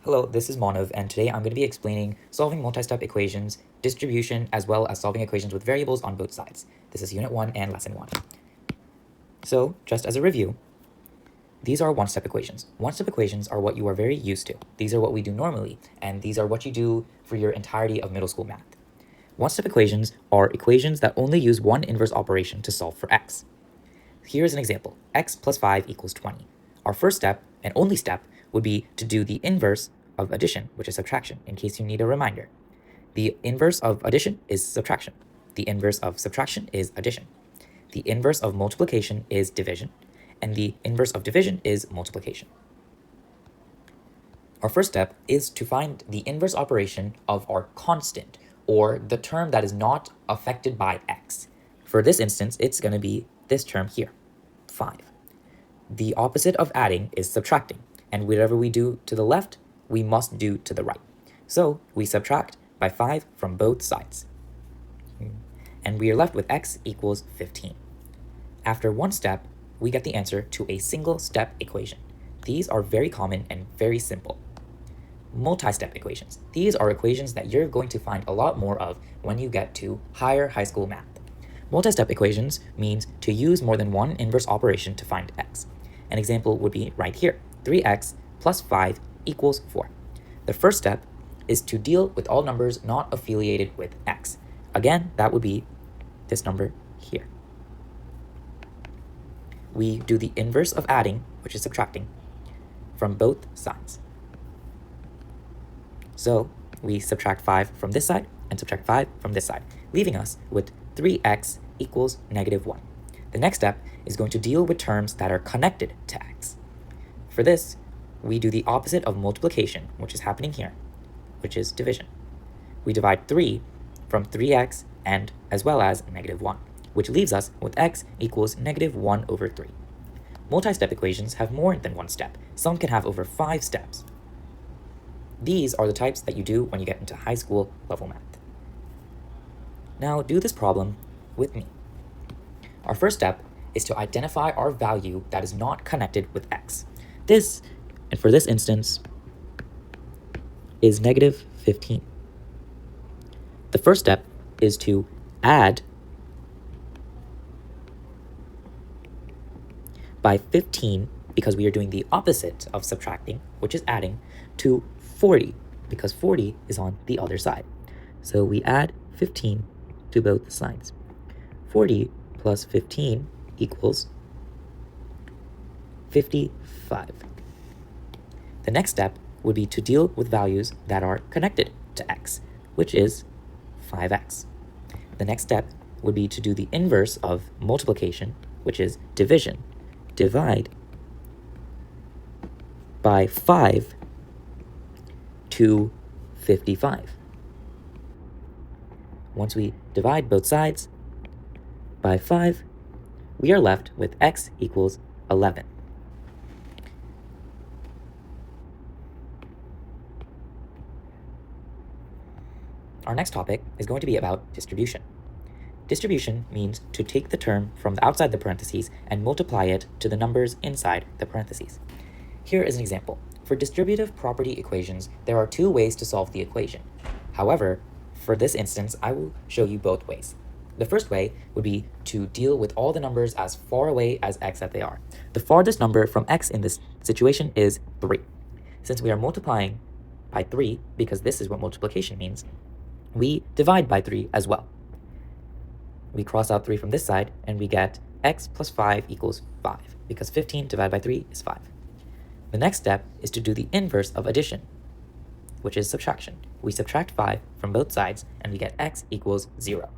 Hello, this is Manav, and today I'm going to be explaining solving multi-step equations, distribution, as well as solving equations with variables on both sides. This is Unit 1 and Lesson 1. So, just as a review, these are one-step equations. One-step equations are what you are very used to. These are what we do normally, and these are what you do for your entirety of middle school math. One-step equations are equations that only use one inverse operation to solve for x. Here's an example. X plus 5 equals 20. Our first step, and only step, would be to do the inverse of addition, which is subtraction, in case you need a reminder. The inverse of addition is subtraction. The inverse of subtraction is addition. The inverse of multiplication is division. And the inverse of division is multiplication. Our first step is to find the inverse operation of our constant, or the term that is not affected by x. For this instance, it's going to be this term here, 5. The opposite of adding is subtracting, and whatever we do to the left, we must do to the right. So we subtract by 5 from both sides. And we are left with x equals 15. After one step, we get the answer to a single step equation. These are very common and very simple. Multi-step equations. These are equations that you're going to find a lot more of when you get to higher high school math. Multi-step equations means to use more than one inverse operation to find x. An example would be right here. 3x plus 5 equals 4. The first step is to deal with all numbers not affiliated with x. Again, that would be this number here. We do the inverse of adding, which is subtracting, from both sides. So we subtract 5 from this side and subtract 5 from this side, leaving us with 3x equals -1. The next step is going to deal with terms that are connected to x. For this, we do the opposite of multiplication, which is happening here, which is division. We divide 3 from 3x and as well as -1, which leaves us with x equals -1/3. Multi-step equations have more than one step. Some can have over 5 steps. These are the types that you do when you get into high school level math. Now do this problem with me. Our first step is to identify our value that is not connected with x. This, and for this instance, is -15. The first step is to add by 15, because we are doing the opposite of subtracting, which is adding, to 40, because 40 is on the other side. So we add 15 to both sides. 40 plus 15 equals 55. The next step would be to deal with values that are connected to x, which is 5x. The next step would be to do the inverse of multiplication, which is division. Divide by 5 to 55. Once we divide both sides by 5, we are left with x equals 11. Our next topic is going to be about distribution. Distribution means to take the term from outside the parentheses and multiply it to the numbers inside the parentheses. Here is an example. For distributive property equations, there are 2 ways to solve the equation. However, for this instance, I will show you both ways. The first way would be to deal with all the numbers as far away as x that they are. The farthest number from x in this situation is 3. Since we are multiplying by 3, because this is what multiplication means, we divide by 3 as well. We cross out 3 from this side, and we get x plus 5 equals 5, because 15 divided by 3 is 5. The next step is to do the inverse of addition, which is subtraction. We subtract 5 from both sides, and we get x equals 0.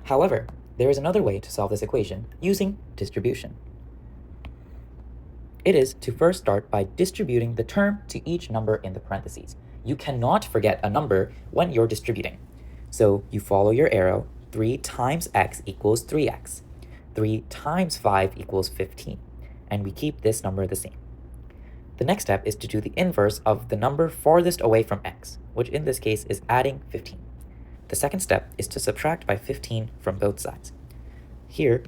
However, there is another way to solve this equation using distribution. It is to first start by distributing the term to each number in the parentheses. You cannot forget a number when you're distributing. So you follow your arrow. 3 times x equals 3x. 3 times 5 equals 15. And we keep this number the same. The next step is to do the inverse of the number farthest away from x, which in this case is adding 15. The second step is to subtract by 15 from both sides. Here,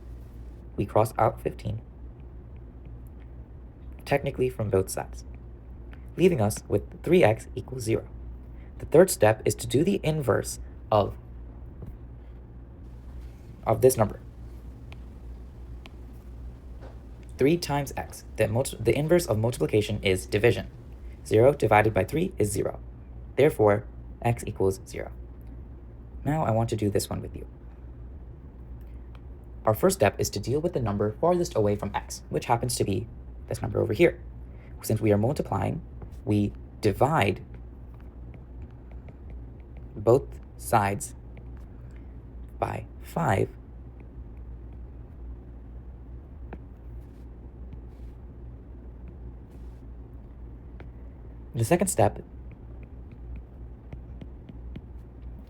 we cross out 15, technically from both sides, leaving us with 3x equals 0. The third step is to do the inverse of this number. 3 times x. The inverse of multiplication is division. 0 divided by 3 is 0. Therefore, x equals 0. Now I want to do this one with you. Our first step is to deal with the number farthest away from x, which happens to be this number over here. Since we are multiplying, we divide both sides by 5. The second step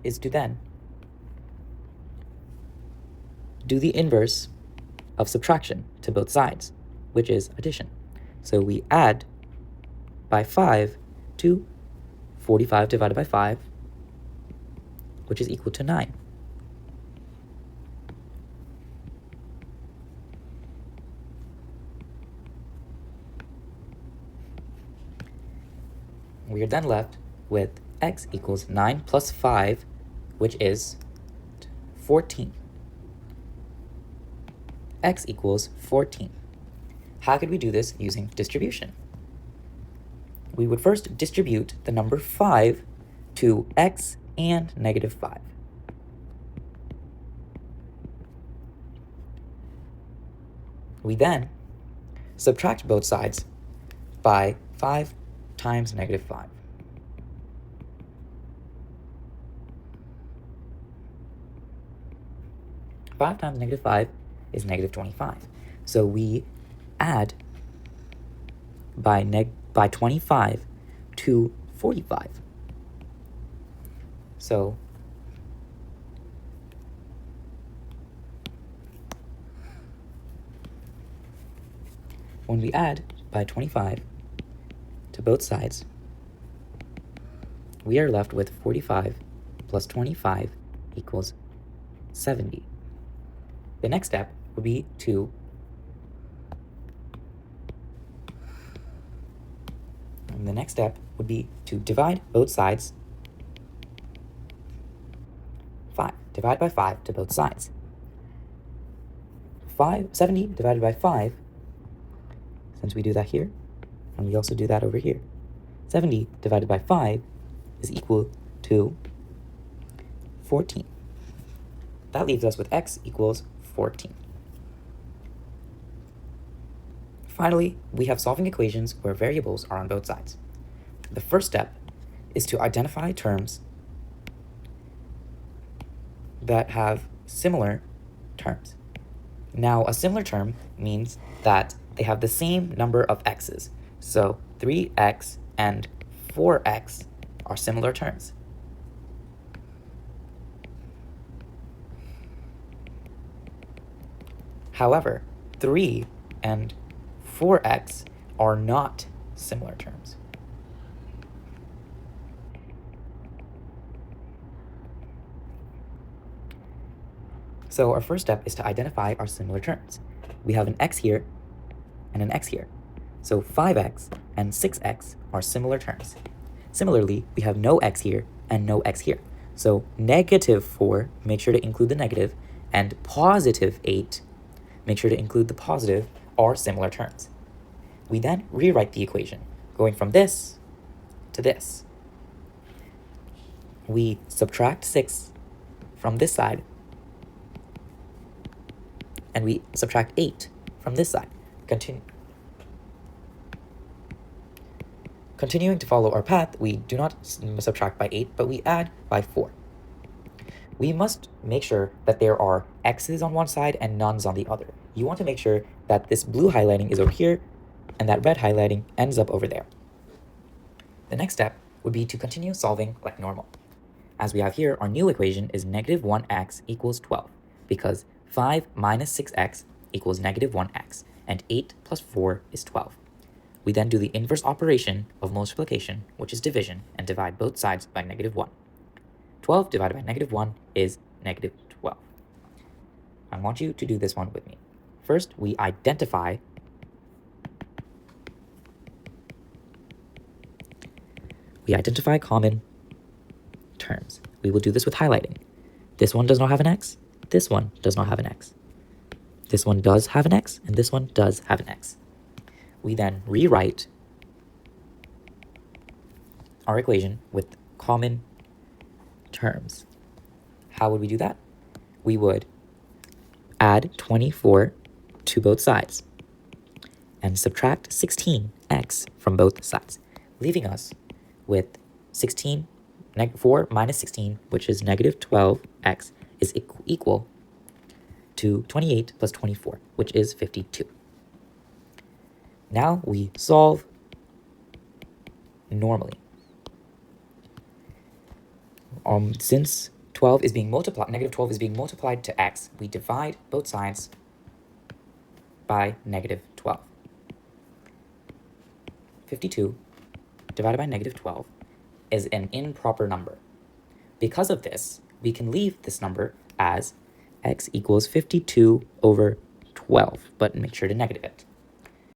is to then do the inverse of subtraction to both sides, which is addition. So we add by 5 to 45 divided by 5, which is equal to 9. We are then left with x equals 9 plus 5, which is 14. X equals 14. How could we do this using distribution? We would first distribute the number 5 to x and negative 5. We then subtract both sides by 5 times negative 5. Five times negative 5 is negative 25. So we add by 25 to 45. So when we add by 25 to both sides, we are left with 45 plus 25 equals 70. The next step would be to divide both sides. 5. Divide by 5 to both sides. 70 divided by 5, since we do that here, and we also do that over here. 70 divided by 5 is equal to 14. That leaves us with x equals 14. Finally, we have solving equations where variables are on both sides. The first step is to identify terms that have similar terms. Now, a similar term means that they have the same number of x's. So 3x and 4x are similar terms. However, 3 and 4x are not similar terms. So our first step is to identify our similar terms. We have an x here and an x here. So 5x and 6x are similar terms. Similarly, we have no x here and no x here. So negative 4, make sure to include the negative, and positive 8, make sure to include the positive, are similar terms. We then rewrite the equation, going from this to this. We subtract 6 from this side, and we subtract 8 from this side. Continuing to follow our path, we do not subtract by 8, but we add by 4. We must make sure that there are x's on one side and nones on the other. You want to make sure that this blue highlighting is over here and that red highlighting ends up over there. The next step would be to continue solving like normal. As we have here, our new equation is negative 1x equals 12, because 5 minus 6x equals negative 1x, and 8 plus 4 is 12. We then do the inverse operation of multiplication, which is division, and divide both sides by negative 1. 12 divided by negative 1 is negative 12. I want you to do this one with me. First, we identify common terms. We will do this with highlighting. This one does not have an x. This one does not have an x. This one does have an x, and this one does have an x. We then rewrite our equation with common terms. How would we do that? We would add 24 to both sides and subtract 16x from both sides, leaving us with 4 minus 16, which is negative 12x, is equal to 28 plus 24, which is 52. Now we solve normally. Since negative 12 is being multiplied to x, we divide both sides by negative 12. 52 divided by negative 12 is an improper number. Because of this, we can leave this number as x equals 52 over 12, but make sure to negative it.